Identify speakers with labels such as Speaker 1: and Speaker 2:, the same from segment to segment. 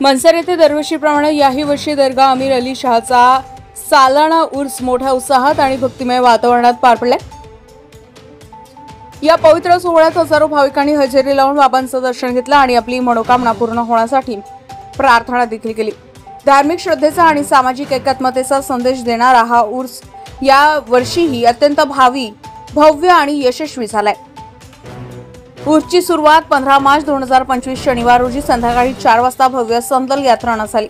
Speaker 1: मनसर येथे दरवर्षीप्रमाणे याही वर्षी दर्गा अमीर अली शहाचा सालाना उर्स मोठ्या उत्साहात आणि भक्तिमय वातावरणात पार पडला। या पवित्र सोहळ्यात हजारो भाविकांनी हजेरी लावून बाबांचं दर्शन घेतलं आणि आपली मनोकामना पूर्ण होण्यासाठी प्रार्थना देखील केली। धार्मिक श्रद्धेचा आणि सामाजिक एकात्मतेचा संदेश देणारा हा उर्स या वर्षीही अत्यंत भव्य आणि यशस्वी झालाय। उर्सची सुरुवात 15 मार्च 2025 शनिवार रोजी संध्याकाळी 4 वाजता भव्य संदल यात्रेनं झाली।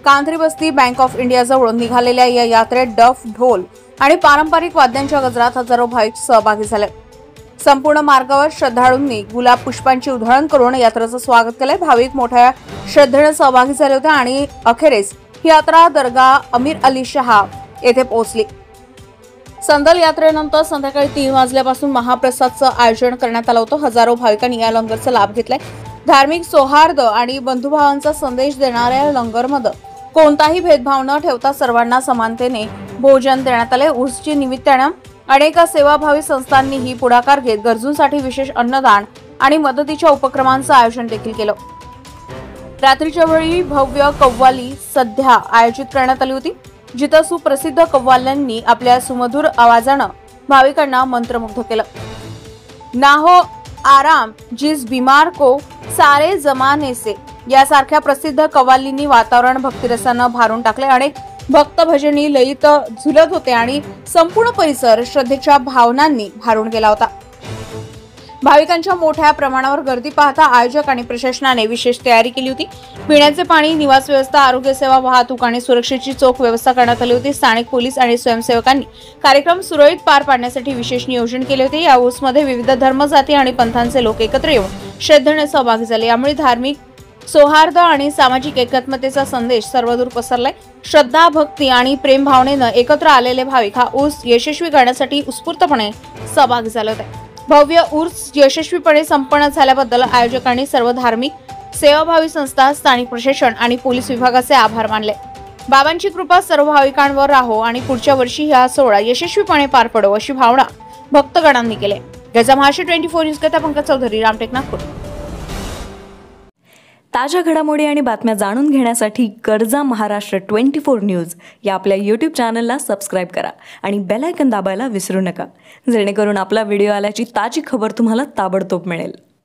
Speaker 1: कांद्री बस्ती बँक ऑफ इंडिया जवळून निघालेल्या या यात्रेत डफ, ढोल आणि पारंपरिक वाद्यांच्या गजरात हजारो भाविक सहभागी झाले। संपूर्ण मार्गावर श्रद्धाळूंनी गुलाब पुष्पांची उधळण करून यात्रेचं स्वागत केलंय। भाविक मोठ्या श्रद्धेने सहभागी झाले होते आणि अखेरीस ही यात्रा दर्गा अमीर अली शहा येथे पोहोचली। संदल यात्रेनंतर संध्याकाळी 3 वाजल्यापासून महाप्रसादचं आयोजन करण्यात आलं होतं। हजारो भाविकांनी या लंगरचा लाभ घेतलाय। धार्मिक सौहार्द आणि बंधुभावांचा संदेश देणाऱ्या लंगरमध्ये कोणताही भेदभाव न ठेवता सर्वांना समानतेने भोजन देण्यात आले। उर्सच्या निमित्ताने अनेक सेवाभावी संस्थांनीही पुढाकार घेत गरजूंसाठी विशेष अन्नदान आणि मदतीच्या उपक्रमांचं आयोजन देखील केलं। रात्रीच्या वेळी भव्य कव्वाली सध्या आयोजित करण्यात आली होती, जिथं सुप्रसिद्ध कव्वाल्यांनी आपल्या सुमधुर आवाजानं भाविकांना मंत्रमुग्ध केलं। ना हो आराम जिस बीमार को सारे जमाने से यासारख्या प्रसिद्ध कव्वालींनी वातावरण भक्तिरसानं भारून टाकले। अनेक भक्त भजनी लयीत झुलत होते आणि संपूर्ण परिसर श्रद्धेच्या भावनांनी भारून गेला होता। भाविकांच्या मोठ्या प्रमाणावर गर्दी पाहता आयोजक आणि प्रशासनाने विशेष तयारी केली होती। पिण्याचे पाणी, निवास व्यवस्था, आरोग्य सेवा, वाहतूक आणि सुरक्षेची चोख व्यवस्था करण्यात आली होती। स्थानिक पोलीस आणि स्वयंसेवकांनी कार्यक्रम सुरळीत पार पाडण्यासाठी विशेष नियोजन केले होते। या उर्समध्ये विविध धर्म, जाती आणि पंथांचे लोक एकत्र येऊन श्रद्धेने सहभागी झाले। यामुळे धार्मिक सौहार्द आणि सामाजिक एकात्मतेचा संदेश सर्वदूर पसरलाय। श्रद्धा, भक्ती आणि प्रेम भावनेनं एकत्र आलेले भाविक हा उर्स यशस्वी करण्यासाठी उत्स्फूर्तपणे सहभागी झाले होते। भव्य उर्स यशस्वीपणे संपन्न झाल्याबद्दल आयोजकांनी सर्व धार्मिक सेवाभावी संस्था, स्थानिक प्रशासन आणि पोलीस विभागाचे आभार मानले। बाबांची कृपा सर्व भाविकांवर राहो आणि पुढच्या वर्षी हा सोहळा यशस्वीपणे पार पडो अशी भावना भक्तगणांनी केली। गजा महाराष्ट्र 24 न्यूज कथा पंकज चौधरी, रामटेक, नागपूर।
Speaker 2: ताज्या घडामोडी आणि बातम्या जाणून घेण्यासाठी गरजा महाराष्ट्र 24 न्यूज या आपल्या YouTube चॅनलला सबस्क्राईब करा आणि बेल आयकॉन दाबायला विसरू नका, जेणेकरून आपला व्हिडिओ आल्याची ताजी खबर तुम्हाला ताबडतोब मिळेल।